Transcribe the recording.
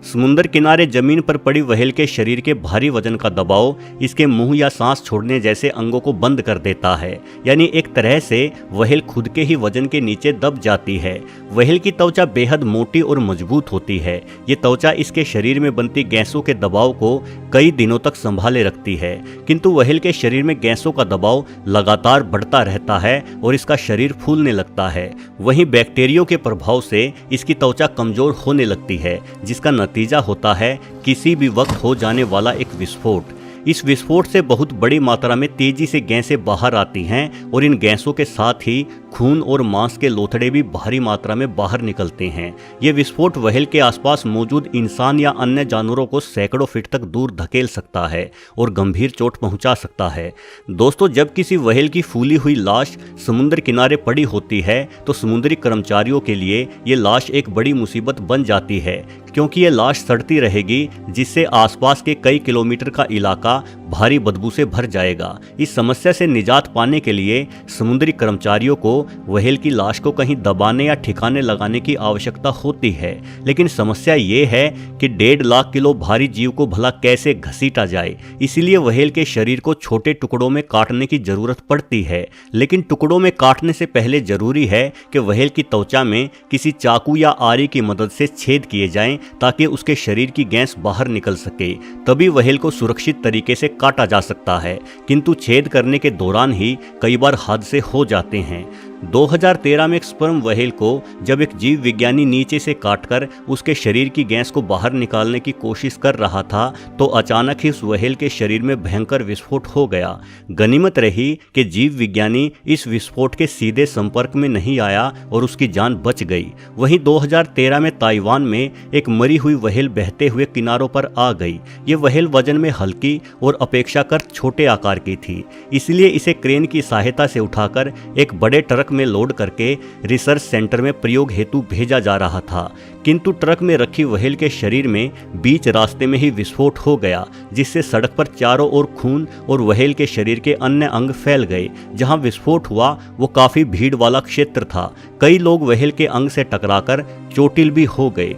समुद्र किनारे जमीन पर पड़ी व्हेल के शरीर के भारी वजन का दबाव इसके मुंह या सांस छोड़ने जैसे अंगों को बंद कर देता है, यानी एक तरह से व्हेल खुद के ही वजन के नीचे दब जाती है। व्हेल की त्वचा बेहद मोटी और मजबूत होती है। ये त्वचा इसके शरीर में बनती गैसों के दबाव को कई दिनों तक संभाले रखती है, किंतु व्हेल के शरीर में गैसों का दबाव लगातार बढ़ता रहता है और इसका शरीर फूलने लगता है। वहीं बैक्टीरिया के प्रभाव से इसकी त्वचा कमजोर होने लगती है, जिसका नतीजा होता है किसी भी वक्त हो जाने वाला एक विस्फोट। इस विस्फोट से बहुत बड़ी मात्रा में तेजी से गैसें बाहर आती हैं और इन गैसों के साथ ही खून और मांस के लोथड़े भी भारी मात्रा में बाहर निकलते हैं। ये विस्फोट व्हेल के आसपास मौजूद इंसान या अन्य जानवरों को सैकड़ों फीट तक दूर धकेल सकता है और गंभीर चोट पहुंचा सकता है। दोस्तों, जब किसी व्हेल की फूली हुई लाश समुद्र किनारे पड़ी होती है तो समुद्री कर्मचारियों के लिए ये लाश एक बड़ी मुसीबत बन जाती है, क्योंकि ये लाश सड़ती रहेगी, जिससे आसपास के कई किलोमीटर का इलाका भारी बदबू से भर जाएगा। इस समस्या से निजात पाने के लिए समुद्री कर्मचारियों को व्हेल की लाश को कहीं दबाने या ठिकाने लगाने की आवश्यकता होती है, लेकिन समस्या ये है कि 1.5 लाख किलो भारी जीव को भला कैसे घसीटा जाए। इसीलिए व्हेल के शरीर को छोटे टुकड़ों में काटने की जरूरत पड़ती है, लेकिन टुकड़ों में काटने से पहले जरूरी है कि व्हेल की त्वचा में किसी चाकू या आरी की मदद से छेद किए जाएं, ताकि उसके शरीर की गैस बाहर निकल सके। तभी व्हेल को सुरक्षित तरीके से काटा जा सकता है, किंतु छेद करने के दौरान ही कई बार हादसे हो जाते हैं। 2013 में एक स्पर्म व्हेल को जब एक जीव विज्ञानी नीचे से काटकर उसके शरीर की गैस को बाहर निकालने की कोशिश कर रहा था तो अचानक ही उस व्हेल के शरीर में भयंकर विस्फोट हो गया। गनीमत रही कि जीव विज्ञानी इस विस्फोट के सीधे संपर्क में नहीं आया और उसकी जान बच गई। वहीं 2013 में ताइवान में एक मरी हुई व्हेल बहते हुए किनारों पर आ गई। ये व्हेल वजन में हल्की और अपेक्षाकृत छोटे आकार की थी, इसलिए इसे क्रेन की सहायता से उठाकर एक बड़े ट्रक में लोड करके रिसर्च सेंटर में प्रयोग हेतु भेजा जा रहा था, किंतु ट्रक में रखी व्हेल के शरीर में बीच रास्ते में ही विस्फोट हो गया, जिससे सड़क पर चारों ओर खून और व्हेल के शरीर के अन्य अंग फैल गए। जहां विस्फोट हुआ वो काफी भीड़ वाला क्षेत्र था। कई लोग व्हेल के अंग से टकराकर चोटिल भी हो गए।